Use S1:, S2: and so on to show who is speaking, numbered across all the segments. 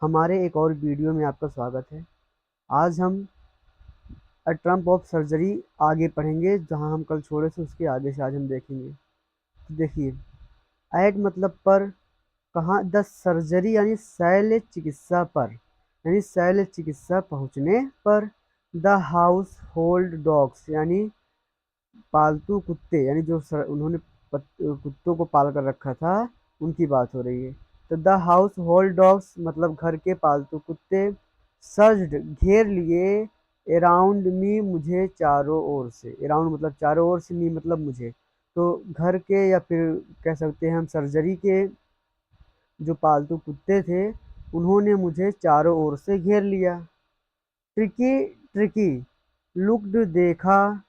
S1: हमारे एक और वीडियो में आपका स्वागत है। आज हम ट्रम्प ऑफ सर्जरी आगे पढ़ेंगे, जहां हम कल छोड़े थे उसके आगे से आज हम देखेंगे। तो देखिए, एट मतलब पर, कहाँ, द सर्जरी यानी शल्य चिकित्सा पर, यानी शल्य चिकित्सा पहुंचने पर। द हाउस होल्ड डॉग्स यानी पालतू कुत्ते, यानी उन्होंने कुत्तों को पाल कर रखा था, उनकी बात हो रही है। तो द हाउस होल्ड डॉग्स मतलब घर के पालतू कुत्ते, सर्ज्ड घेर लिए, अराउंड मी मुझे चारों ओर से। अराउंड मतलब चारों ओर से, मी मतलब मुझे। तो घर के, या फिर कह सकते हैं हम सर्जरी के जो पालतू कुत्ते थे, उन्होंने मुझे चारों ओर से घेर लिया। ट्रिकी ट्रिकी लुक्ड देखा,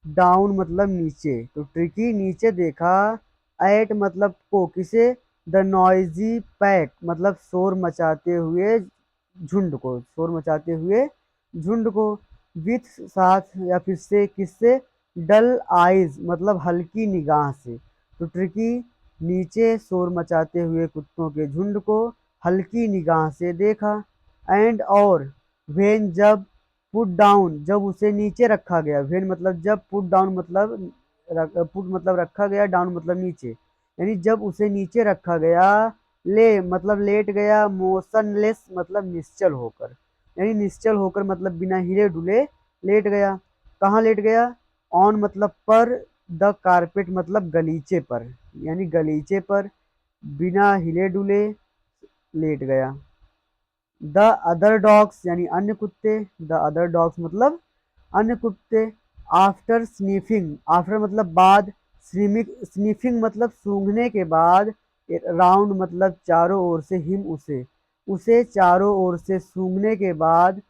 S1: डाउन मतलब नीचे, तो ट्रिकी नीचे देखा, एट मतलब को, किसे, द नॉइजी पैक मतलब शोर मचाते हुए झुंड को, शोर मचाते हुए झुंड को। विथ साथ या फिर से, किससे, डल आइज मतलब हल्की निगाह से। तो ट्रिकी नीचे शोर मचाते हुए कुत्तों के झुंड को हल्की निगाह से देखा। एंड और, वेन जब, पुट डाउन जब उसे नीचे रखा गया, वेन मतलब जब, पुट डाउन मतलब पुट मतलब रखा गया, डाउन मतलब नीचे, यानी जब उसे नीचे रखा गया। ले मतलब लेट गया, मोशनलेस मतलब निश्चल होकर, यानी निश्चल होकर मतलब बिना हिले डुले लेट गया। कहाँ लेट गया, ऑन मतलब पर, द कारपेट मतलब गलीचे पर, यानी गलीचे पर बिना हिले डुले लेट गया। द अदर डॉग्स यानी अन्य कुत्ते, द अदर डॉग्स मतलब अन्य कुत्ते। आफ्टर स्नीफिंग, आफ्टर मतलब बाद, स्नीफिंग मतलब सूंघने के बाद, राउंड मतलब चारों ओर से, हिम उसे, उसे चारों ओर से सूंघने के बाद,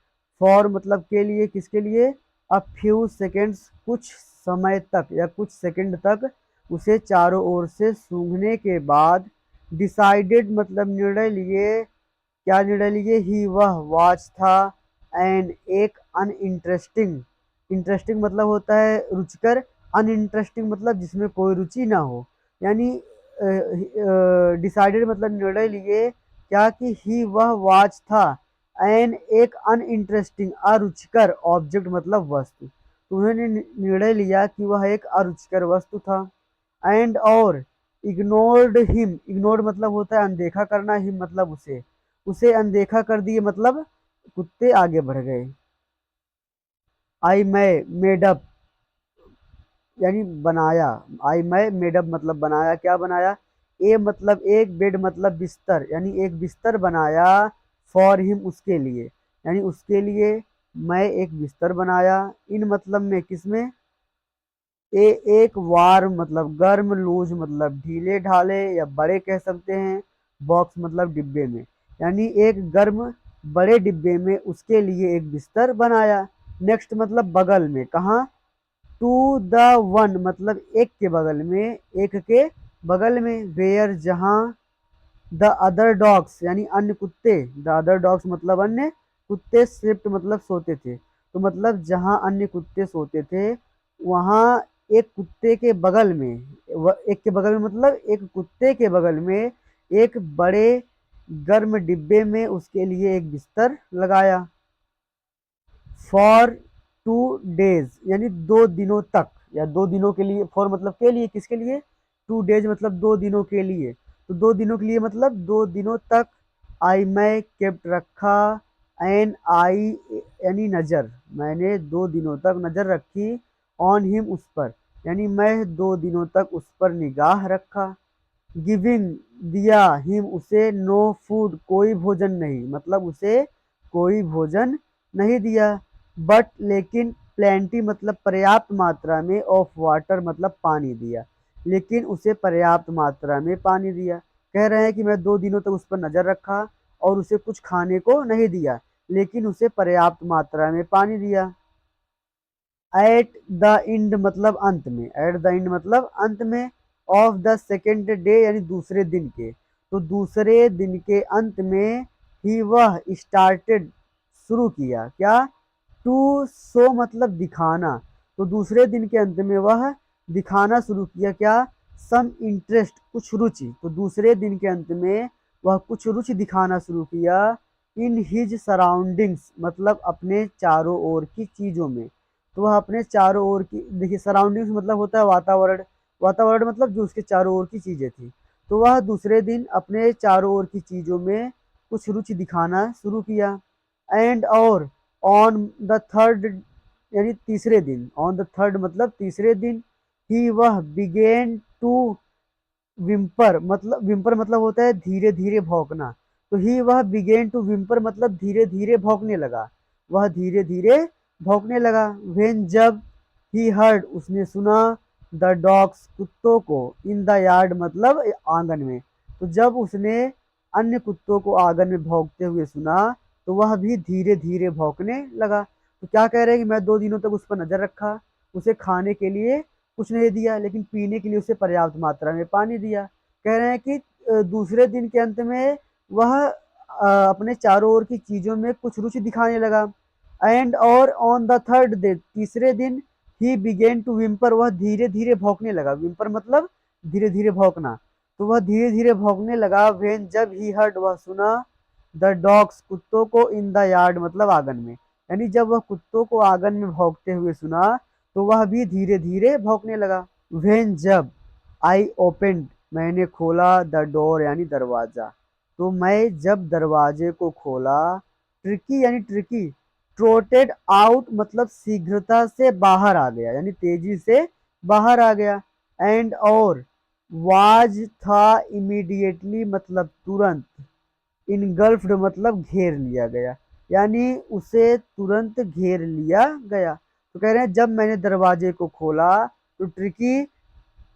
S1: फॉर मतलब के लिए, किसके लिए, अ फ्यू सेकेंड्स कुछ समय तक या कुछ सेकंड तक, उसे चारों ओर से सूंघने के बाद, डिसाइडेड मतलब निर्णय लिए, क्या निर्णय लिए, ही वह वाच था, एंड एक अनइंटरेस्टिंग, इंटरेस्टिंग मतलब होता है रुचिकर, अनइंटरेस्टिंग मतलब जिसमें कोई रुचि ना हो, यानी डिसाइडेड मतलब निर्णय लिए, क्या कि ही वह वाच था, एन एक अनइंटरेस्टिंग अरुचिकर ऑब्जेक्ट मतलब वस्तु, तो उन्होंने निर्णय लिया कि वह एक अरुचिकर वस्तु था। एंड और, इग्नोर्ड हिम, इग्नोर्ड मतलब होता है अनदेखा करना, हिम मतलब उसे, उसे अनदेखा कर दिए मतलब कुत्ते आगे बढ़ गए। आई मैं मेडअप यानी बनाया, आई मैं मेडअप मतलब बनाया, क्या बनाया, ए मतलब एक, बेड मतलब बिस्तर, यानी एक बिस्तर बनाया, फॉर हिम उसके लिए, यानी उसके लिए मैं एक बिस्तर बनाया। इन मतलब में, किसमें, ए एक, वार्म मतलब गर्म, लूज मतलब ढीले ढाले या बड़े कह सकते हैं, बॉक्स मतलब डिब्बे में, यानी एक गर्म बड़े डिब्बे में उसके लिए एक बिस्तर बनाया। नेक्स्ट मतलब बगल में, कहाँ, टू द वन मतलब एक के बगल में, एक के बगल में, वेयर जहाँ, द अदर डॉग्स यानी अन्य कुत्ते, द अदर डॉग्स मतलब अन्य कुत्ते, स्लिप्ट मतलब सोते थे, तो मतलब जहाँ अन्य कुत्ते सोते थे, वहाँ एक कुत्ते के बगल में, एक के बगल में मतलब एक कुत्ते के बगल में एक बड़े गर्म डिब्बे में उसके लिए एक बिस्तर लगाया। फॉर 2 डेज यानी 2 दिनों तक, या 2 दिनों के लिए, फॉर मतलब के लिए, किसके लिए, 2 डेज मतलब 2 दिनों के लिए, तो 2 दिनों के लिए मतलब 2 दिनों तक। आई मैं केप्ट रखा, एन आई यानी नज़र, मैंने 2 दिनों तक नज़र रखी, ऑन हिम उस पर, यानी मैं 2 दिनों तक उस पर निगाह रखा। गिविंग दिया, हिम उसे, नो फूड कोई भोजन नहीं, मतलब उसे कोई भोजन नहीं दिया। बट लेकिन, प्लेंटी मतलब पर्याप्त मात्रा में, ऑफ वाटर मतलब पानी दिया, लेकिन उसे पर्याप्त मात्रा में पानी दिया। कह रहे हैं कि मैं 2 दिनों तक उस पर नज़र रखा और उसे कुछ खाने को नहीं दिया, लेकिन उसे पर्याप्त मात्रा में पानी दिया। एट द इंड मतलब अंत में, एट द इंड मतलब अंत में, ऑफ द सेकेंड डे यानी दूसरे दिन के, तो दूसरे दिन के अंत में, ही वह स्टार्टेड शुरू किया, क्या, टू शो मतलब दिखाना, तो दूसरे दिन के अंत में वह दिखाना शुरू किया, क्या, सम इंटरेस्ट कुछ रुचि, तो दूसरे दिन के अंत में वह कुछ रुचि दिखाना शुरू किया, इन हिज सराउंडिंग्स मतलब अपने चारों ओर की चीज़ों में। तो वह अपने चारों ओर की, देखिए सराउंडिंग्स मतलब होता है वातावरण, वातावरण मतलब जो उसके चारों ओर की चीज़ें थी। तो वह दूसरे दिन अपने चारों ओर की चीज़ों में कुछ रुचि दिखाना शुरू किया। एंड और ऑन द थर्ड यानी तीसरे दिन, ऑन द थर्ड मतलब तीसरे दिन ही वह बिगेन टू विम्पर मतलब होता है धीरे धीरे भौंकना। तो ही वह बिगेन टू विम्पर मतलब धीरे धीरे भौंकने लगा, वह धीरे धीरे भौंकने लगा। वेन जब ही हर्ड उसने सुना द डॉग्स कुत्तों को इन द यार्ड मतलब आंगन में। तो जब उसने अन्य कुत्तों को आंगन में भौंकते हुए सुना तो वह भी धीरे धीरे भौंकने लगा। तो क्या कह रहे हैं कि मैं 2 दिनों तक उस पर नजर रखा, उसे खाने के लिए कुछ नहीं दिया लेकिन पीने के लिए उसे पर्याप्त मात्रा में पानी दिया। कह रहे हैं कि दूसरे दिन के अंत में वह अपने चारों ओर की चीजों में कुछ रुचि दिखाने लगा। एंड और ऑन द थर्ड डे तीसरे दिन ही बिगेन टू विम्पर वह धीरे धीरे भौंकने लगा, विम्पर मतलब धीरे धीरे भौंकना। तो वह धीरे धीरे भौंकने लगा। वेन जब ही हर्ड वह सुना द डॉग्स कुत्तों को इन द यार्ड मतलब आंगन में, यानी जब वह कुत्तों को आंगन में भौंकते हुए सुना तो वह भी धीरे धीरे भौंकने लगा। वेन जब आई ओपेंड मैंने खोला द डोर यानी दरवाजा। तो मैं जब दरवाजे को खोला, ट्रिकी यानी ट्रिकी ट्रोटेड आउट मतलब शीघ्रता से बाहर आ गया यानी तेजी से बाहर आ गया। एंड और वाज था इमीडिएटली मतलब तुरंत, इनगल्फ्ड मतलब घेर लिया गया, यानी उसे तुरंत घेर लिया गया। तो कह रहे हैं जब मैंने दरवाजे को खोला तो ट्रिकी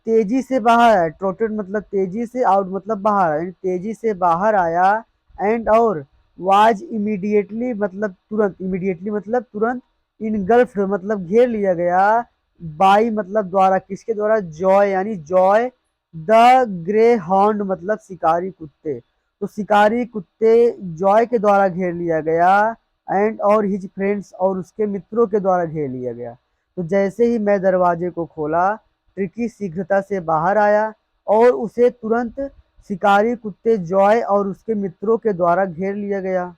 S1: तेजी से बाहर आया, ट्रोटेड मतलब तेजी से, आउट मतलब बाहर आया, यानी तेजी से बाहर आया। एंड और वाज इमीडिएटली मतलब तुरंत, इमीडिएटली मतलब तुरंत, इनगल्फ्ड मतलब घेर लिया गया, बाई मतलब द्वारा, किसके द्वारा, जॉय यानी जॉय द ग्रे हॉर्न मतलब शिकारी कुत्ते। तो शिकारी कुत्ते जॉय के द्वारा घेर लिया गया। एंड और हिज फ्रेंड्स और उसके मित्रों के द्वारा घेर लिया गया। तो जैसे ही मैं दरवाजे को खोला ट्रिकी शीघ्रता से बाहर आया और उसे तुरंत शिकारी कुत्ते जॉय और उसके मित्रों के द्वारा घेर लिया गया।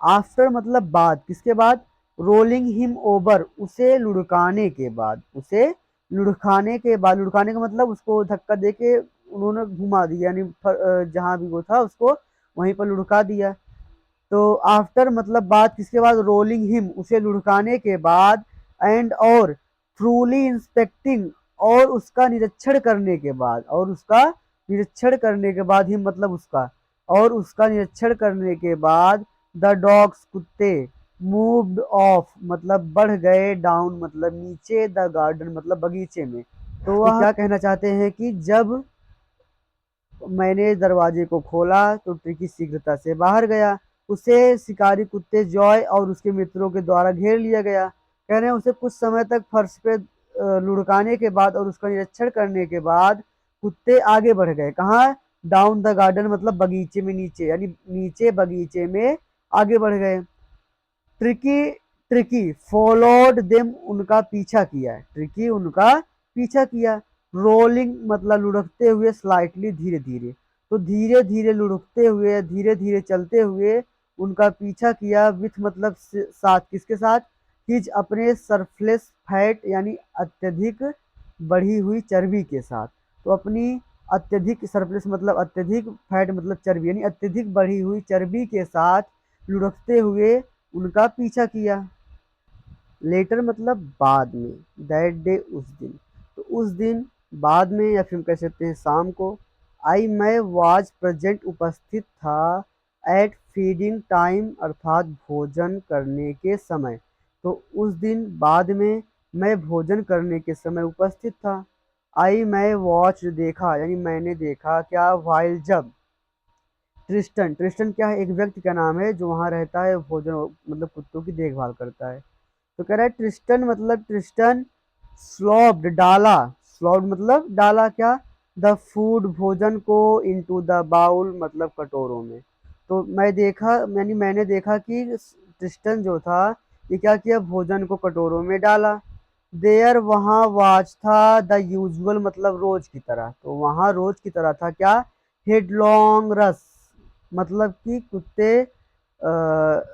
S1: आफ्टर मतलब बाद, किसके बाद, रोलिंग हिम ओवर उसे लुढ़काने के बाद, उसे लुढ़काने के बाद, लुढ़काने का मतलब उसको धक्का देके उन्होंने घुमा दिया, यानी जहां भी वो था उसको वहीं पर लुढ़का दिया। तो आफ्टर मतलब बाद, किसके बाद, रोलिंग हिम उसे लुढ़काने के बाद। एंड और ट्रूली इंस्पेक्टिंग और उसका निरीक्षण करने के बाद, और उसका निरीक्षण करने के बाद, हिम मतलब उसका, और उसका निरीक्षण करने के बाद द डॉग्स कुत्ते मूव्ड ऑफ मतलब बढ़ गए, डाउन मतलब नीचे, द गार्डन मतलब बगीचे में। तो वह क्या कहना चाहते हैं कि जब मैंने दरवाजे को खोला तो ट्रिकी शीघ्रता से बाहर गया, उसे शिकारी कुत्ते जॉय और उसके मित्रों के द्वारा घेर लिया गया। कह रहे हैं उसे कुछ समय तक फर्श पे लुढ़काने के बाद और उसका निरीक्षण करने के बाद कुत्ते आगे बढ़ गए, कहाँ, डाउन द गार्डन मतलब बगीचे में नीचे, यानी नीचे बगीचे में आगे बढ़ गए। ट्रिकी ट्रिकी फॉलोड देम उनका पीछा किया, ट्रिकी उनका पीछा किया। रोलिंग मतलब लुढ़कते हुए, स्लाइटली धीरे धीरे, तो धीरे धीरे लुढ़कते हुए, धीरे धीरे चलते हुए उनका पीछा किया। विथ मतलब साथ, किसके साथ, हिज अपने सरफ्लेस फैट यानी अत्यधिक बढ़ी हुई चर्बी के साथ। तो अपनी अत्यधिक, सरप्लस मतलब अत्यधिक, फैट मतलब चर्बी यानी अत्यधिक बढ़ी हुई चर्बी के साथ लुढ़कते हुए उनका पीछा किया। लेटर मतलब बाद में, दैट डे उस दिन, तो उस दिन बाद में या फिर हम कह सकते हैं शाम को। आई मैं वाज प्रेजेंट उपस्थित था, एट फीडिंग टाइम अर्थात भोजन करने के समय। तो उस दिन बाद में मैं भोजन करने के समय उपस्थित था। आई मैं वॉच देखा यानी मैंने देखा क्या, वाइल जब, ट्रिस्टन, ट्रिस्टन क्या है, एक व्यक्ति का नाम है जो वहाँ रहता है, भोजन मतलब कुत्तों की देखभाल करता है। तो कह रहा है ट्रिस्टन मतलब ट्रिस्टन स्लॉप्ड डाला, स्लॉप्ड मतलब डाला क्या, द फूड भोजन को, इनटू द बाउल मतलब कटोरों में। तो मैं देखा यानी मैंने देखा कि ट्रिस्टन जो था ये क्या किया, भोजन को कटोरों में डाला। देयर वहाँ वाच था द यूजुअल मतलब रोज की तरह, तो वहाँ रोज की तरह था क्या, हेडलॉन्ग रस मतलब कि कुत्ते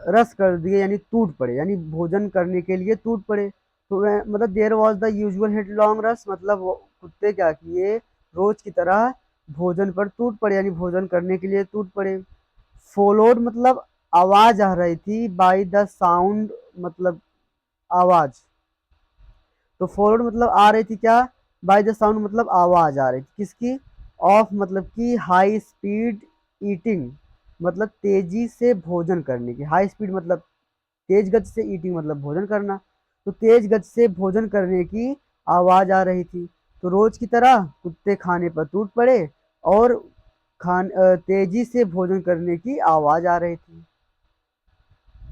S1: रस कर दिए यानी टूट पड़े, यानी भोजन करने के लिए टूट पड़े। तो वह मतलब there was the usual headlong rush, मतलब वो कुत्ते क्या किए, रोज की तरह भोजन पर टूट पड़े यानी भोजन करने के लिए टूट पड़े। फॉलोड मतलब आवाज आ रही थी, बाय द साउंड मतलब आवाज। तो फॉरवर्ड मतलब आ रही थी क्या, बाय द साउंड मतलब आवाज आ रही थी किसकी, ऑफ मतलब की हाई स्पीड ईटिंग, मतलब तेजी से भोजन करने की, हाई स्पीड मतलब तेज गति से, ईटिंग मतलब भोजन करना। तो तेज गति से भोजन करने की आवाज आ रही थी। तो रोज की तरह कुत्ते खाने पर टूट पड़े और तेजी से भोजन करने की आवाज आ रही थी।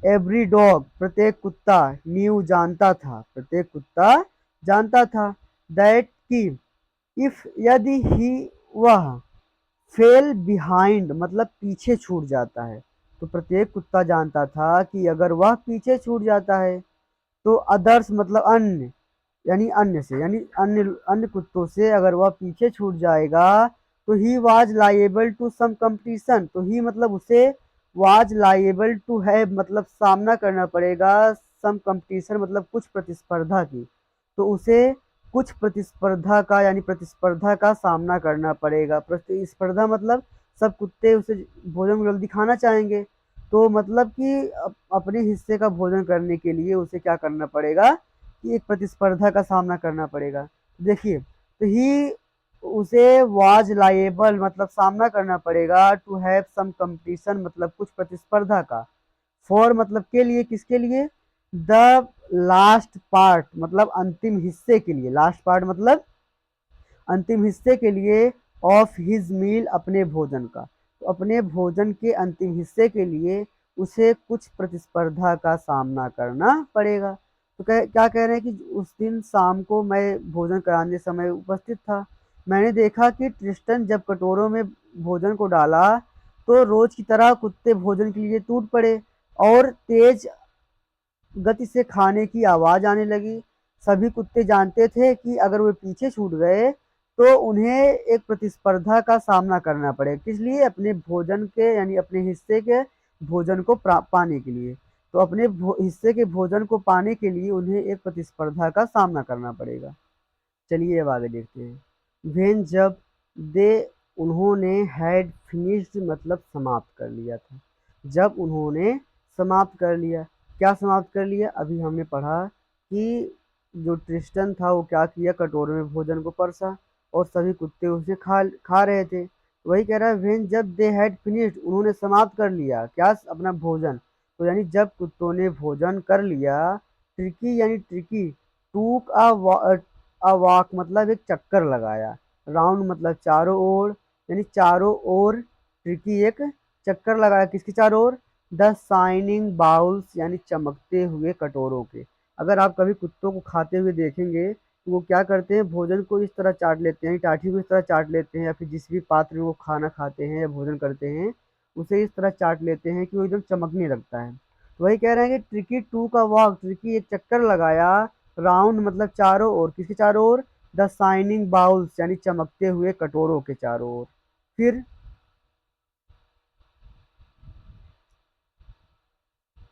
S1: एवरी डॉग प्रत्येक कुत्ता, न्यू जानता था, प्रत्येक कुत्ता जानता था, दैट कि इफ यदि ही वह फेल बिहाइंड मतलब पीछे छूट जाता है। तो प्रत्येक कुत्ता जानता था कि अगर वह पीछे छूट जाता है तो अदर्स मतलब अन्य, यानी अन्य से, यानी अन्य अन्य कुत्तों से अगर वह पीछे छूट जाएगा तो he was liable to some competition. तो ही मतलब उसे वाज लाइएबल टू है मतलब सामना करना पड़ेगा, सम कंपटीशन मतलब कुछ प्रतिस्पर्धा की। तो उसे कुछ प्रतिस्पर्धा का यानी प्रतिस्पर्धा का सामना करना पड़ेगा। प्रतिस्पर्धा मतलब सब कुत्ते उसे भोजन जल्दी खाना चाहेंगे, तो मतलब कि अपने हिस्से का भोजन करने के लिए उसे क्या करना पड़ेगा कि एक प्रतिस्पर्धा का सामना करना पड़ेगा। देखिए, तो ही उसे वाज लाइएबल मतलब सामना करना पड़ेगा, टू हैव सम कंपटीशन मतलब कुछ प्रतिस्पर्धा का, फॉर मतलब के लिए, किसके लिए, द लास्ट पार्ट मतलब अंतिम हिस्से के लिए, लास्ट पार्ट मतलब अंतिम हिस्से के लिए, ऑफ हिज मील अपने भोजन का। तो अपने भोजन के अंतिम हिस्से के लिए उसे कुछ प्रतिस्पर्धा का सामना करना पड़ेगा। तो क्या कह रहे हैं कि उस दिन शाम को मैं भोजन कराने समय उपस्थित था। मैंने देखा कि ट्रिस्टन जब कटोरों में भोजन को डाला तो रोज की तरह कुत्ते भोजन के लिए टूट पड़े और तेज गति से खाने की आवाज आने लगी। सभी कुत्ते जानते थे कि अगर वे पीछे छूट गए तो उन्हें एक प्रतिस्पर्धा का सामना करना पड़ेगा, किस लिए, अपने भोजन के यानी अपने हिस्से के भोजन को पाने के लिए। तो अपने हिस्से के भोजन को पाने के लिए उन्हें एक प्रतिस्पर्धा का सामना करना पड़ेगा। चलिए अब आगे देखते हैं। वेन जब दे उन्होंने हैड फिनिश्ड मतलब समाप्त कर लिया था, जब उन्होंने समाप्त कर लिया, क्या समाप्त कर लिया, अभी हमने पढ़ा कि जो ट्रिस्टन था वो क्या किया, कटोरे में भोजन को परसा और सभी कुत्ते उसे खा खा रहे थे। वही कह रहा है वेन जब दे हैड फिनिश्ड उन्होंने समाप्त कर लिया क्या, अपना भोजन। तो यानी जब कुत्तों ने भोजन कर लिया, ट्रिकी यानी ट्रिकी, टूक अवाक मतलब एक चक्कर लगाया, राउंड मतलब चारों ओर, यानी चारों ओर ट्रिकी एक चक्कर लगाया, किसके चारों ओर, द शाइनिंग बाउल्स यानी चमकते हुए कटोरों के। अगर आप कभी कुत्तों को खाते हुए देखेंगे तो वो क्या करते हैं, भोजन को इस तरह चाट लेते हैं, टाठी को इस तरह चाट लेते हैं, या फिर जिस भी पात्र में वो खाना खाते हैं या भोजन करते हैं उसे इस तरह चाट लेते हैं कि वो एकदम चमकने लगता है। तो वही कह रहे हैं कि ट्रिकी टू का वॉक, ट्रिकी एक चक्कर लगाया, राउंड मतलब चारों ओर, किसके चारों ओर, द शाइनिंग बाउल्स यानी चमकते हुए कटोरों के चारों ओर। फिर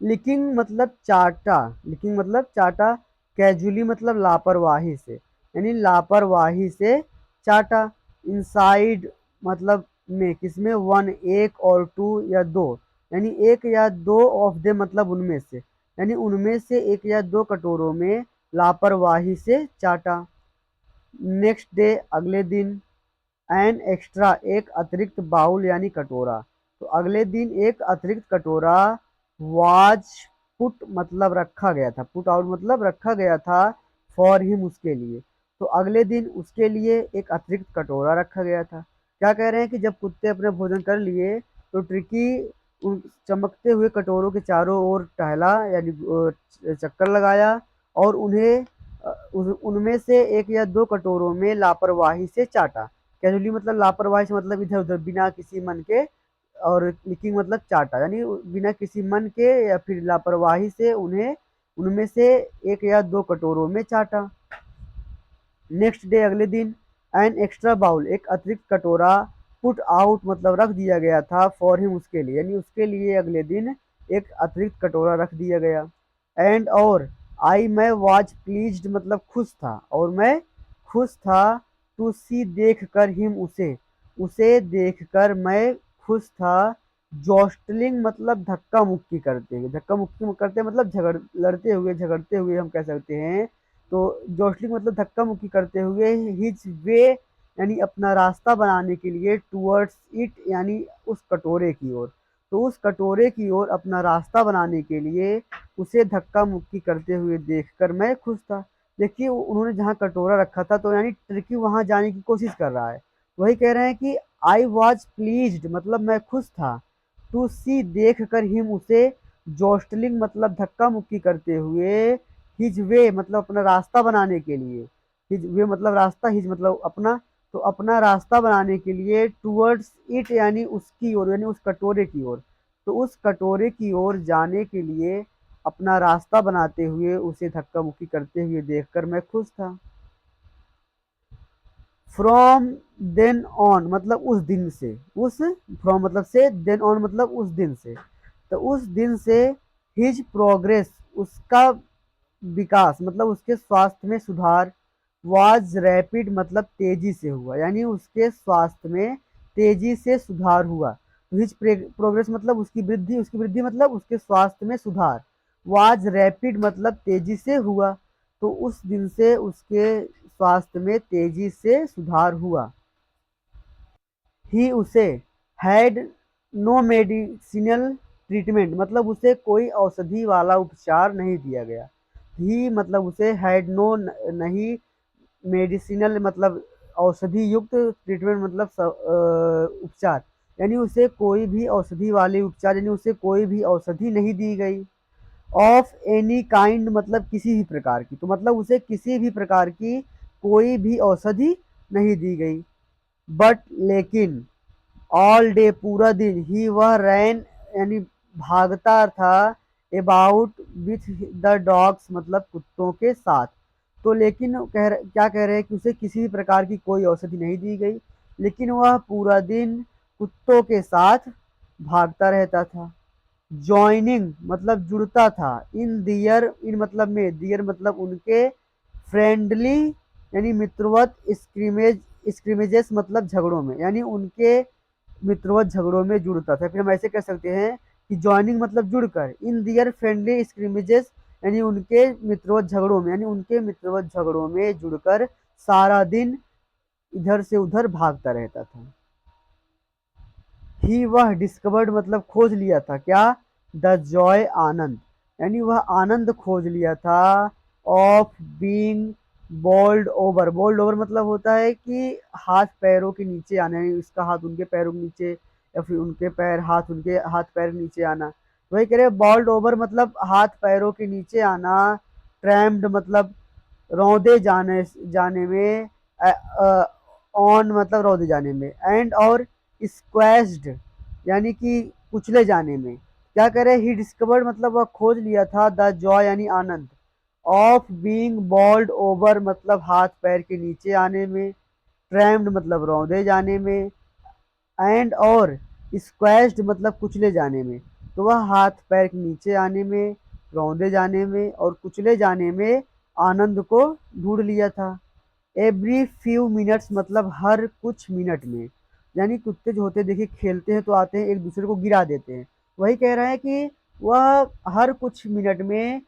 S1: लिकिंग मतलब चाटा, लिकिंग मतलब चाटा, कैजुअली मतलब लापरवाही से, यानी लापरवाही से चाटा, इनसाइड मतलब में, किसमें, वन एक और टू या दो, यानी एक या दो ऑफ दे मतलब उनमें से, यानी उनमें से एक या दो कटोरों में लापरवाही से चाटा। नेक्स्ट डे अगले दिन, एन एक्स्ट्रा एक अतिरिक्त बाउल यानी कटोरा। तो अगले दिन एक अतिरिक्त कटोरा वाज पुट मतलब रखा गया था, पुट आउट मतलब रखा गया था, फॉर हिम उसके लिए। तो अगले दिन उसके लिए एक अतिरिक्त कटोरा रखा गया था। क्या कह रहे हैं कि जब कुत्ते अपने भोजन कर लिए तो ट्रिकी उन चमकते हुए कटोरों के चारों ओर टहला यानी चक्कर लगाया और उन्हें उनमें से एक या दो कटोरों में लापरवाही से चाटा। कैजुअली मतलब लापरवाही से मतलब इधर उधर बिना किसी मन के, और लिकिंग मतलब चाटा यानी बिना किसी मन के या फिर लापरवाही से उन्हें उनमें से एक या दो कटोरों में चाटा। नेक्स्ट डे अगले दिन, एन एक्स्ट्रा बाउल एक अतिरिक्त कटोरा, पुट आउट मतलब रख दिया गया था फॉर हिम उसके लिए, यानी उसके लिए अगले दिन एक अतिरिक्त कटोरा रख दिया गया। एंड और आई मैं वाज प्लीज्ड मतलब खुश था, और मैं खुश था टू सी देख कर हिम उसे, उसे देखकर मैं खुश था। जॉस्टलिंग मतलब धक्का मुक्की करते हुए, धक्का मुक्की करते मतलब लड़ते हुए, झगड़ते हुए हम कह सकते हैं। तो जॉस्टलिंग मतलब धक्का मुक्की करते हुए, हिज वे यानी अपना रास्ता बनाने के लिए, टूवर्ड्स इट यानी उस कटोरे की ओर, तो उस कटोरे की ओर अपना रास्ता बनाने के लिए उसे धक्का मुक्की करते हुए देखकर मैं खुश था। देखिए उन्होंने जहाँ कटोरा रखा था, तो यानी टर्की वहां जाने की कोशिश कर रहा है। वही कह रहे हैं कि आई वॉज प्लीज्ड मतलब मैं खुश था, टू सी देख कर हिम उसे, जोस्टलिंग मतलब धक्का मुक्की करते हुए, हिज वे मतलब अपना रास्ता बनाने के लिए, हिज वे मतलब रास्ता, हिज मतलब अपना, तो अपना रास्ता बनाने के लिए, टूवर्ड्स इट यानी उसकी ओर, यानी उस कटोरे की ओर, तो उस कटोरे की ओर जाने के लिए अपना रास्ता बनाते हुए उसे धक्का मुक्की करते हुए देखकर मैं खुश था। फ्रॉम देन ऑन मतलब उस दिन से, उस फ्रॉम मतलब से, देन ऑन मतलब उस दिन से, तो उस दिन से हिज प्रोग्रेस उसका विकास मतलब उसके स्वास्थ्य में सुधार, वाज रैपिड मतलब तेजी से हुआ, यानी उसके स्वास्थ्य में तेजी से सुधार हुआ। तो हिज प्रोग्रेस मतलब उसकी वृद्धि, उसकी वृद्धि मतलब उसके स्वास्थ्य में सुधार। वाज रैपिड मतलब तेजी से हुआ, तो उस दिन से उसके स्वास्थ्य में तेजी से सुधार हुआ। ही उसे हैड नो मेडिसिनल ट्रीटमेंट मतलब उसे कोई औषधि वाला उपचार नहीं दिया गया। ही मतलब उसे हैड नो नहीं, मेडिसिनल मतलब औषधि युक्त, ट्रीटमेंट मतलब उपचार, यानी उसे कोई भी औषधि वाले उपचार, यानी उसे कोई भी औषधि नहीं दी गई। ऑफ एनी काइंड मतलब किसी भी प्रकार की, तो मतलब उसे किसी भी प्रकार की कोई भी औषधि नहीं दी गई। बट लेकिन ऑल डे पूरा दिन, ही वह रैन यानी भागता था, अबाउट विथ द डॉग्स मतलब कुत्तों के साथ। तो लेकिन क्या कह रहे हैं कि उसे किसी भी प्रकार की कोई औषधि नहीं दी गई, लेकिन वह पूरा दिन कुत्तों के साथ भागता रहता था। जॉइनिंग मतलब जुड़ता था, इन दियर इन मतलब में, दियर मतलब उनके, फ्रेंडली यानी मित्रवत, स्क्रीमेजेस मतलब झगड़ों में, यानी उनके मित्रवत झगड़ों में जुड़ता था। फिर हम ऐसे कह सकते हैं कि ज्वाइनिंग मतलब जुड़कर, इन दियर फ्रेंडली स्क्रीमेजेस यानी उनके मित्रवत झगड़ों में, यानी उनके मित्रवत झगड़ों में जुड़कर सारा दिन इधर से उधर भागता रहता था। ही वह डिस्कवर्ड मतलब खोज लिया था क्या, द जॉय आनंद, यानी वह आनंद खोज लिया था, of being bowled over, bowled over मतलब होता है कि हाथ पैरों के नीचे आना, यानी उसका हाथ उनके पैरों के नीचे, या फिर उनके पैर हाथ उनके हाथ पैर के नीचे आना। वही कह रहे बॉल्ड ओवर मतलब हाथ पैरों के नीचे आना, ट्रैम्ड मतलब रौंदे जाने जाने में, ऑन मतलब रौंदे जाने में, एंड और स्क्वैश्ड यानी कि कुचले जाने में। क्या करे, ही डिस्कवर्ड मतलब वह खोज लिया था, द जॉय यानी आनंद, ऑफ बीइंग बॉल्ड ओवर मतलब हाथ पैर के नीचे आने में, ट्रैम्ड मतलब रौंदे जाने में, एंड और स्क्वैश्ड मतलब कुचले जाने में। तो वह हाथ पैर के नीचे आने में, रौंदे जाने में और कुचले जाने में आनंद को ढूंढ लिया था। एवरी फ्यू मिनट्स मतलब हर कुछ मिनट में, यानी कुत्ते जो होते हैं देखिए खेलते हैं तो आते हैं एक दूसरे को गिरा देते हैं। वही कह रहा है कि वह हर कुछ मिनट में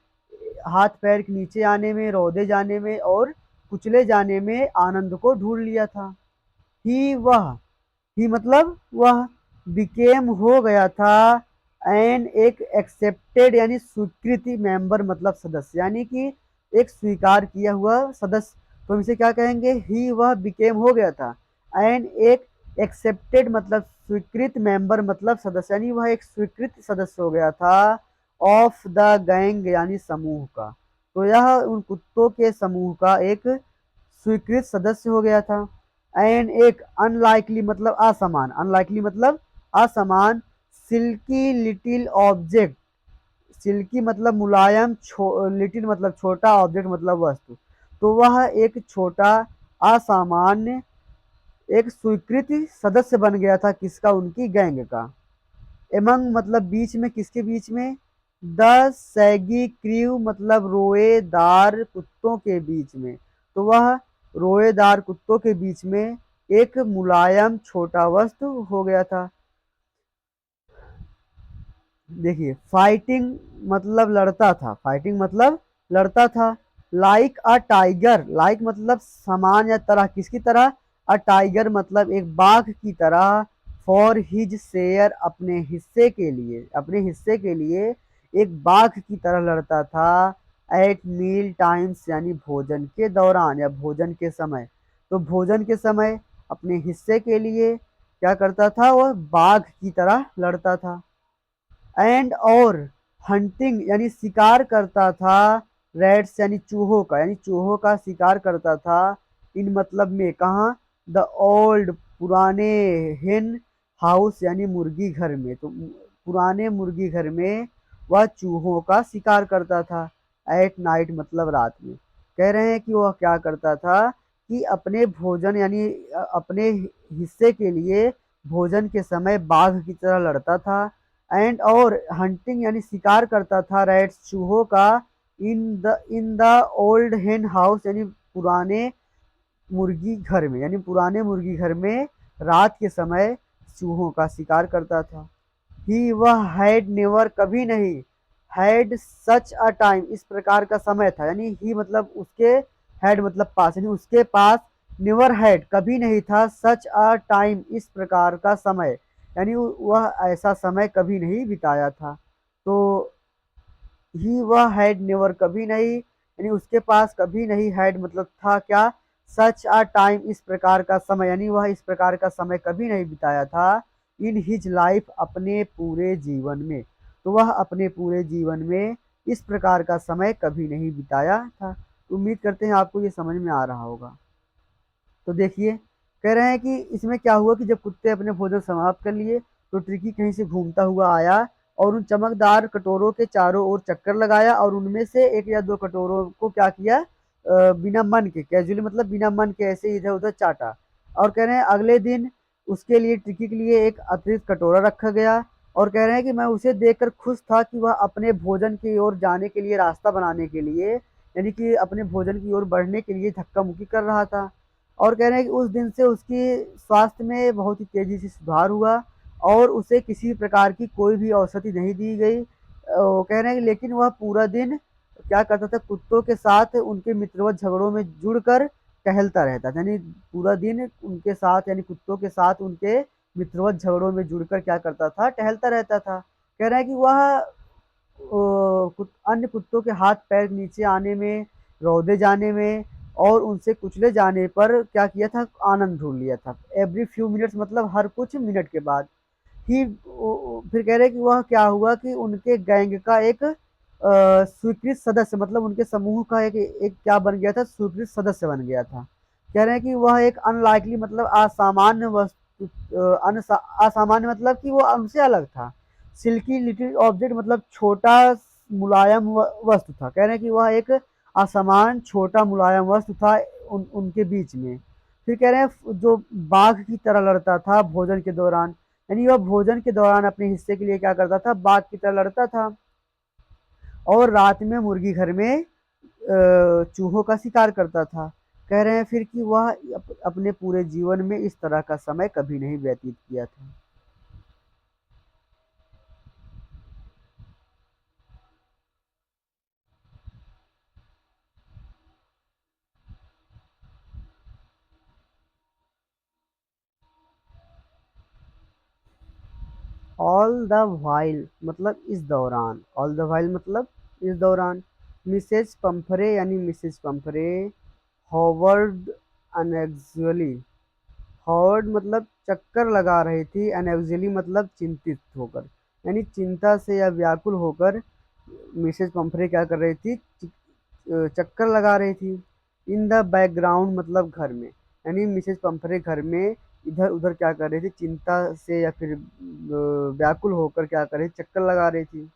S1: हाथ पैर के नीचे आने में, रौदे जाने में और कुचले जाने में आनंद को ढूंढ लिया था। ही वह, ही मतलब वह, बिकेम हो गया था, एन एक एक्सेप्टेड यानी स्वीकृति मेंबर मतलब सदस्य, यानी कि एक स्वीकार किया हुआ सदस्य। तो हम इसे क्या कहेंगे, ही वह बिकेम हो गया था, एन एक एक्सेप्टेड मतलब स्वीकृत मेंबर मतलब सदस्य, यानी वह एक स्वीकृत सदस्य हो गया था, ऑफ द गैंग यानी समूह का। तो यह उन कुत्तों के समूह का एक स्वीकृत सदस्य हो गया था। एंड एक अनलाइकली मतलब असमान, अनलाइकली मतलब असमान, सिल्की लिटिल ऑब्जेक्ट, सिल्की मतलब मुलायम, लिटिल मतलब छोटा, ऑब्जेक्ट मतलब वस्तु, तो वह एक छोटा असामान्य एक स्वीकृत सदस्य बन गया था, किसका? उनकी गैंग का। एमंग मतलब बीच में, किसके बीच में? द सैगी क्रीव मतलब रोएदार कुत्तों के बीच में। तो वह रोएदार कुत्तों के बीच में एक मुलायम छोटा वस्तु हो गया था। देखिए, फाइटिंग मतलब लड़ता था, फाइटिंग मतलब लड़ता था। लाइक अ टाइगर, लाइक मतलब समान या तरह, किसकी तरह? अ टाइगर मतलब एक बाघ की तरह। फॉर हिज शेयर अपने हिस्से के लिए, अपने हिस्से के लिए एक बाघ की तरह लड़ता था। एट मील टाइम्स यानी भोजन के दौरान या भोजन के समय। तो भोजन के समय अपने हिस्से के लिए क्या करता था? वह बाघ की तरह लड़ता था। एंड और हंटिंग यानी शिकार करता था। रैट्स यानी चूहों का, यानी चूहों का शिकार करता था। इन मतलब में कहाँ? द ओल्ड पुराने, हेन हाउस यानी मुर्गी घर में। तो पुराने मुर्गी घर में वह चूहों का शिकार करता था। एट नाइट मतलब रात में। कह रहे हैं कि वह क्या करता था कि अपने भोजन यानी अपने हिस्से के लिए भोजन के समय बाघ की तरह लड़ता था। एंड और हंटिंग यानी शिकार करता था रैट्स चूहों का। इन द ओल्ड हेन हाउस यानी पुराने मुर्गी घर में, यानी पुराने मुर्गी घर में रात के समय चूहों का शिकार करता था। ही वह हैड नेवर कभी नहीं, हैड सच अ टाइम इस प्रकार का समय था, यानी ही मतलब उसके, हैड मतलब पास, यानी उसके पास नेवर हैड कभी नहीं था, सच अ टाइम इस प्रकार का समय, यानी वह ऐसा समय कभी नहीं बिताया था। तो ही वह हैड नेवर कभी नहीं, यानी उसके पास कभी नहीं, हैड मतलब था क्या? सच अ टाइम इस प्रकार का समय, यानी वह इस प्रकार का समय कभी नहीं बिताया था। इन हिज लाइफ अपने पूरे जीवन में। तो वह अपने पूरे जीवन में इस प्रकार का समय कभी नहीं बिताया था। उम्मीद करते हैं आपको ये समझ में आ रहा होगा। तो देखिए, कह रहे हैं कि इसमें क्या हुआ कि जब कुत्ते अपने भोजन समाप्त कर लिए तो ट्रिकी कहीं से घूमता हुआ आया और उन चमकदार कटोरों के चारों ओर चक्कर लगाया और उनमें से एक या दो कटोरों को क्या किया? बिना मन के, कैजुअली मतलब बिना मन के ऐसे इधर उधर चाटा। और कह रहे हैं अगले दिन उसके लिए, ट्रिकी के लिए एक अतिरिक्त कटोरा रखा गया। और कह रहे हैं कि मैं उसे देखकर खुश था कि वह अपने भोजन की ओर जाने के लिए रास्ता बनाने के लिए, यानी कि अपने भोजन की ओर बढ़ने के लिए धक्का मुक्की कर रहा था। और कह रहे हैं कि उस दिन से उसकी स्वास्थ्य में बहुत ही तेज़ी से सुधार हुआ और उसे किसी प्रकार की कोई भी औषधि नहीं दी गई। वो कह रहे हैं कि लेकिन वह पूरा दिन क्या करता था? कुत्तों के साथ उनके मित्रवत झगड़ों में जुड़कर टहलता रहता था, यानी पूरा दिन उनके साथ, यानी कुत्तों के साथ उनके मित्रवत झगड़ों में जुड़कर क्या करता था? टहलता रहता था। कह रहा है कि वह अन्य कुत्तों के हाथ पैर नीचे आने में, रौंदे जाने में और उनसे कुचले जाने पर क्या किया था? आनंद ढूंढ लिया था। एवरी फ्यू मिनट्स मतलब हर कुछ मिनट के बाद ही फिर कह रहे हैं कि वह क्या हुआ कि उनके गैंग का एक स्वीकृत सदस्य, मतलब उनके समूह का एक एक क्या बन गया था? स्वीकृत सदस्य बन गया था। कह रहे हैं कि वह एक अनलाइकली मतलब असामान्य वस्तु, असामान्य मतलब कि वो उनसे अलग था। सिल्की लिटिल ऑब्जेक्ट मतलब छोटा मुलायम वस्तु था। कह रहे हैं कि वह एक असमान छोटा मुलायम वस्तु था उनके बीच में। फिर कह रहे हैं जो बाघ की तरह लड़ता था भोजन के दौरान, यानी वह भोजन के दौरान अपने हिस्से के लिए क्या करता था? बाघ की तरह लड़ता था। और रात में मुर्गी घर में चूहों का शिकार करता था। कह रहे हैं फिर कि वह अपने पूरे जीवन में इस तरह का समय कभी नहीं व्यतीत किया था। ऑल द वाइल मतलब इस दौरान, ऑल द वाइल मतलब इस दौरान। मिसेज पंफरे यानी मिसेज पंफरे हॉवर्ड अनएक्चुअली, हॉवर्ड मतलब चक्कर लगा रही थी, अनएक्चुअली मतलब चिंतित होकर, यानी चिंता से या व्याकुल होकर मिसेज पंफरे क्या कर रही थी? चक्कर लगा रही थी। इन द बैकग्राउंड मतलब घर में, यानी मिसेज पंफरे घर में इधर उधर क्या कर रही थी? चिंता से या फिर व्याकुल होकर क्या कर रही थी? चक्कर लगा रही थी।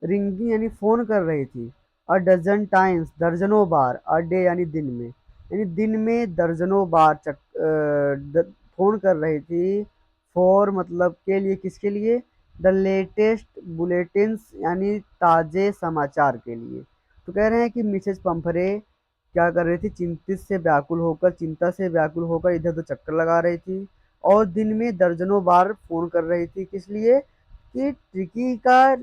S1: रिंगिंग यानी फोन कर रही थी। अ डजन टाइम्स दर्जनों बार, अ डे यानी दिन में। यानी दिन में दर्जनों बार फ़ोन कर रही थी फॉर मतलब के लिए, किसके लिए? द लेटेस्ट बुलेटिन्स यानी ताज़े समाचार के लिए। तो कह रहे हैं कि मिसेज़ पंफरे क्या कर रही थी, चिंता से व्याकुल होकर इधर-उधर चक्कर लगा रही थी और दिन में दर्जनों बार फ़ोन कर रही थी, किस लिए? कि ट्रिकी का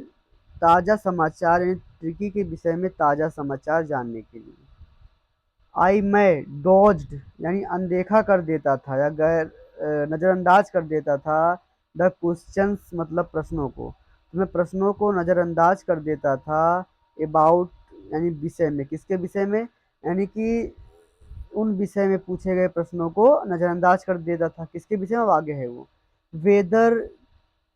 S1: ताज़ा समाचार यानी ट्रिकी के विषय में ताज़ा समाचार जानने के लिए। मैं डॉज्ड यानी अनदेखा कर देता था या नज़रअंदाज कर देता था द क्वेश्चंस मतलब प्रश्नों को। तो मैं प्रश्नों को नज़रअंदाज कर देता था अबाउट यानी विषय में, किसके विषय में? यानी कि उन विषय में पूछे गए प्रश्नों को नज़रअंदाज कर देता था, किसके विषय में? अब आगे है वो। वेदर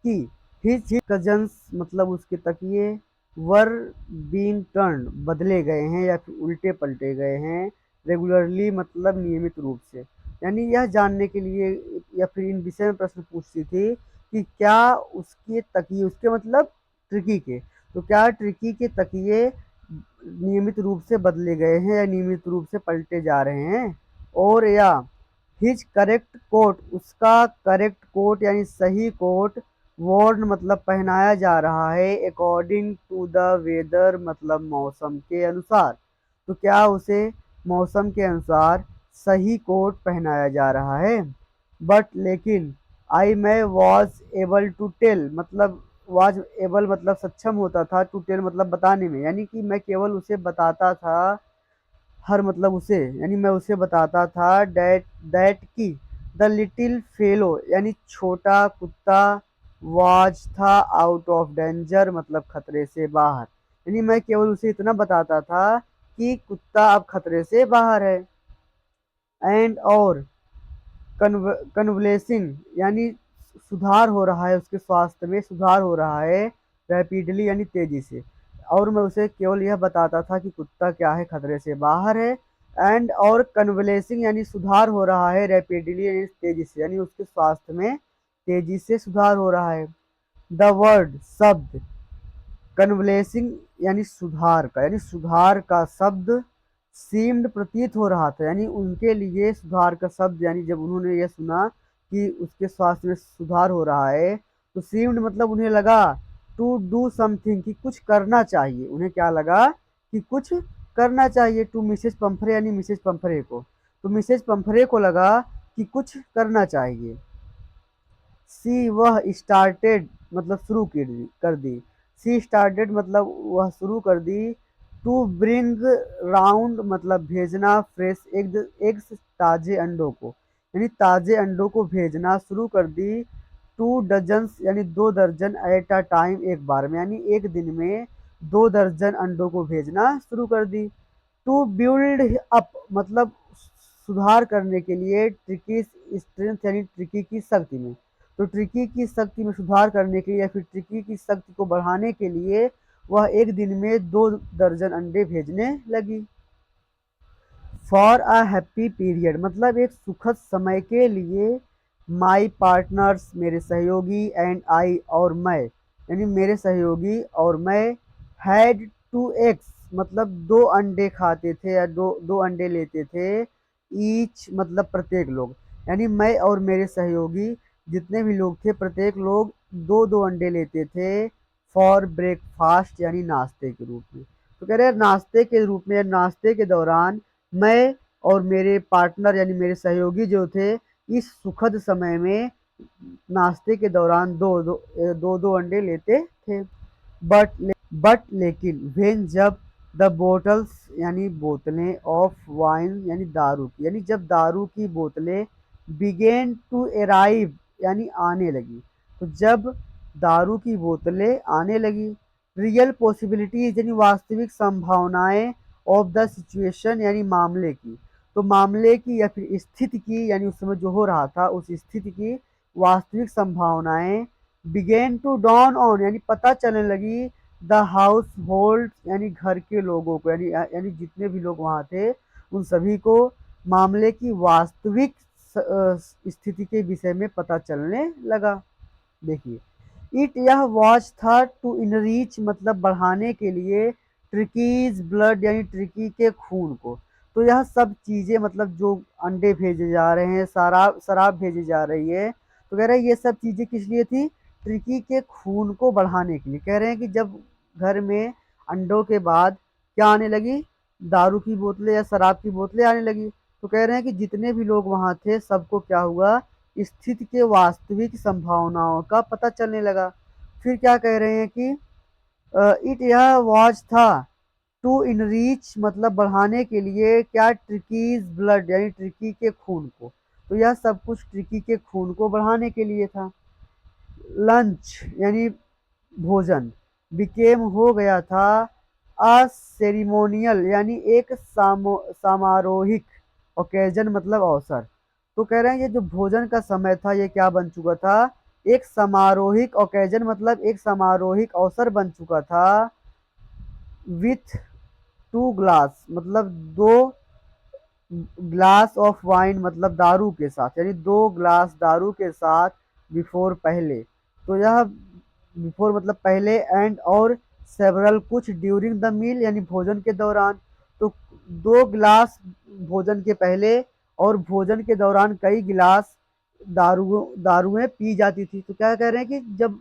S1: की हिज कजन्स मतलब उसके तकिए वर बीन टर्न्ड बदले गए हैं या फिर उल्टे पलटे गए हैं, रेगुलरली मतलब नियमित रूप से। यानी यह जानने के लिए या फिर इन विषय में प्रश्न पूछती थी कि क्या उसके तकिए, उसके मतलब ट्रिकी के, तो क्या ट्रिकी के तकिए नियमित रूप से बदले गए हैं या नियमित रूप से पलटे जा रहे हैं, और या हिज करेक्ट कोट उसका करेक्ट कोट यानी सही कोट वॉर्न मतलब पहनाया जा रहा है अकॉर्डिंग टू द वेदर मतलब मौसम के अनुसार। तो क्या उसे मौसम के अनुसार सही कोट पहनाया जा रहा है? बट लेकिन मैं वॉज एबल टू टेल मतलब वॉज एबल मतलब सक्षम होता था, टू टेल मतलब बताने में, यानी कि मैं केवल उसे बताता था, हर मतलब उसे यानी मैं उसे बताता था डैट दैट की द लिटिल फेलो यानी छोटा कुत्ता वाज था आउट ऑफ डेंजर मतलब खतरे से बाहर। यानी मैं केवल उसे इतना बताता था कि कुत्ता अब खतरे से बाहर है। एंड और कन्वलेसिंग यानी सुधार हो रहा है, उसके स्वास्थ्य में सुधार हो रहा है रैपिडली यानी तेजी से। और मैं उसे केवल यह बताता था कि कुत्ता क्या है, खतरे से बाहर है। एंड और कन्वलेसिंग यानी सुधार हो रहा है रैपिडली यानी तेजी से, यानी उसके स्वास्थ्य में तेजी से सुधार हो रहा है। द वर्ड शब्द कन्वलेसिंग यानी सुधार का, यानी सुधार का शब्द सीम्ड प्रतीत हो रहा था, यानी उनके लिए सुधार का शब्द, यानी जब उन्होंने यह सुना कि उसके स्वास्थ्य में सुधार हो रहा है तो सीम्ड मतलब उन्हें लगा टू डू समथिंग कि कुछ करना चाहिए, उन्हें क्या लगा कि कुछ करना चाहिए, टू मिसेज पंफरे यानी मिसेज पंफरे को, तो मिसेज पंफरे को लगा कि कुछ करना चाहिए। सी वह स्टार्टेड मतलब शुरू कर दी, सी स्टार्टेड मतलब वह शुरू कर दी, टू ब्रिंग राउंड मतलब भेजना फ्रेश एग्स ताजे अंडों को, यानी ताजे अंडों को भेजना शुरू कर दी। टू डजन्स यानी 2 दर्जन एट अ टाइम एक बार में, यानी एक दिन में 2 दर्जन अंडों को भेजना शुरू कर दी। टू बिल्ड अप मतलब सुधार करने के लिए, ट्रिकी स्ट्रेंथ यानी ट्रिकी की शक्ति में, तो ट्रिकी की शक्ति में सुधार करने के लिए या फिर ट्रिकी की शक्ति को बढ़ाने के लिए वह एक दिन में 2 दर्जन अंडे भेजने लगी। फॉर अ हैप्पी पीरियड मतलब एक सुखद समय के लिए, माई पार्टनर्स मेरे सहयोगी एंड आई और मैं यानी मेरे सहयोगी और मैं हैड टू एग्स मतलब 2 अंडे खाते थे या दो दो अंडे लेते थे, ईच मतलब प्रत्येक लोग, यानी मैं और मेरे सहयोगी जितने भी लोग थे प्रत्येक लोग 2 2 अंडे लेते थे फॉर ब्रेकफास्ट यानी नाश्ते के रूप में। तो कह रहे हैं नाश्ते के रूप में, नाश्ते के दौरान मैं और मेरे पार्टनर यानी मेरे सहयोगी जो थे इस सुखद समय में नाश्ते के दौरान दो अंडे लेते थे। बट लेकिन वेन जब द बोटल्स यानी बोतलें ऑफ वाइन यानी दारू की, यानी जब दारू की बोतलें बिगेन टू अराइव यानी आने लगी, तो जब दारू की बोतलें आने लगी, रियल पॉसिबिलिटीज यानी वास्तविक संभावनाएं ऑफ द सिचुएशन यानी मामले की, तो मामले की या फिर स्थिति की यानी उस समय जो हो रहा था उस स्थिति की वास्तविक संभावनाएं बिगेन टू डॉन ऑन यानी पता चलने लगी द हाउस होल्ड यानी घर के लोगों को, यानी यानी जितने भी लोग वहाँ थे उन सभी को मामले की वास्तविक स्थिति के विषय में पता चलने लगा। देखिए इट यह वॉच था टू इनरीच मतलब बढ़ाने के लिए ट्रिकीज ब्लड यानी ट्रिकी के खून को, तो यह सब चीज़ें मतलब जो अंडे भेजे जा रहे हैं, शराब शराब भेजी जा रही है, तो कह रहे हैं ये सब चीज़ें किस लिए थी? ट्रिकी के खून को बढ़ाने के लिए। कह रहे हैं कि जब घर में अंडों के बाद क्या आने लगी? दारू की बोतलें या शराब की बोतलें आने लगी। तो कह रहे हैं कि जितने भी लोग वहाँ थे सबको क्या हुआ? स्थिति के वास्तविक संभावनाओं का पता चलने लगा। फिर क्या कह रहे हैं कि इट यह वॉच था टू इनरीच मतलब बढ़ाने के लिए क्या? ट्रिकीज ब्लड यानी ट्रिकी के खून को। तो यह सब कुछ ट्रिकी के खून को बढ़ाने के लिए था। लंच यानी भोजन बिकेम हो गया था अ सेरिमोनियल यानी एक समारोहिक ओकेजन मतलब अवसर। तो कह रहे हैं ये जो भोजन का समय था ये क्या बन चुका था? एक समारोहिक ओकेजन मतलब एक समारोहिक अवसर बन चुका था। विथ टू ग्लास मतलब दो ग्लास ऑफ वाइन मतलब दारू के साथ यानी दो ग्लास दारू के साथ बिफोर पहले। तो यह बिफोर मतलब पहले एंड और सेवरल कुछ ड्यूरिंग द मील यानी भोजन के दौरान। तो दो गिलास भोजन के पहले और भोजन के दौरान कई गिलास दारुएं पी जाती थी। तो क्या कह रहे हैं कि जब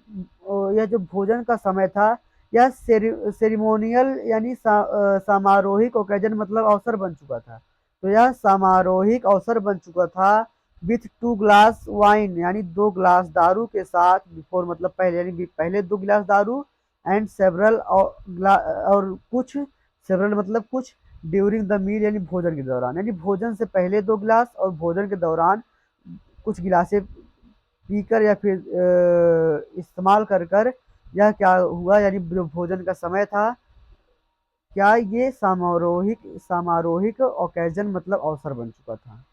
S1: यह जो भोजन का समय था यह सेरिमोनियल यानी समारोहिक ओकेजन मतलब अवसर बन चुका था। तो यह समारोहिक अवसर बन चुका था विथ टू ग्लास वाइन यानी दो ग्लास दारू के साथ बिफोर मतलब पहले यानी पहले दो गिलास दारू एंड सेवरल और कुछ सेवरल मतलब कुछ ड्यूरिंग द मील यानी भोजन के दौरान यानी भोजन से पहले दो गिलास और भोजन के दौरान कुछ गिलासें पीकर या फिर इस्तेमाल कर कर यह क्या हुआ यानी जो भोजन का समय था क्या ये समारोहिक समारोहिक ओकेजन मतलब अवसर बन चुका था।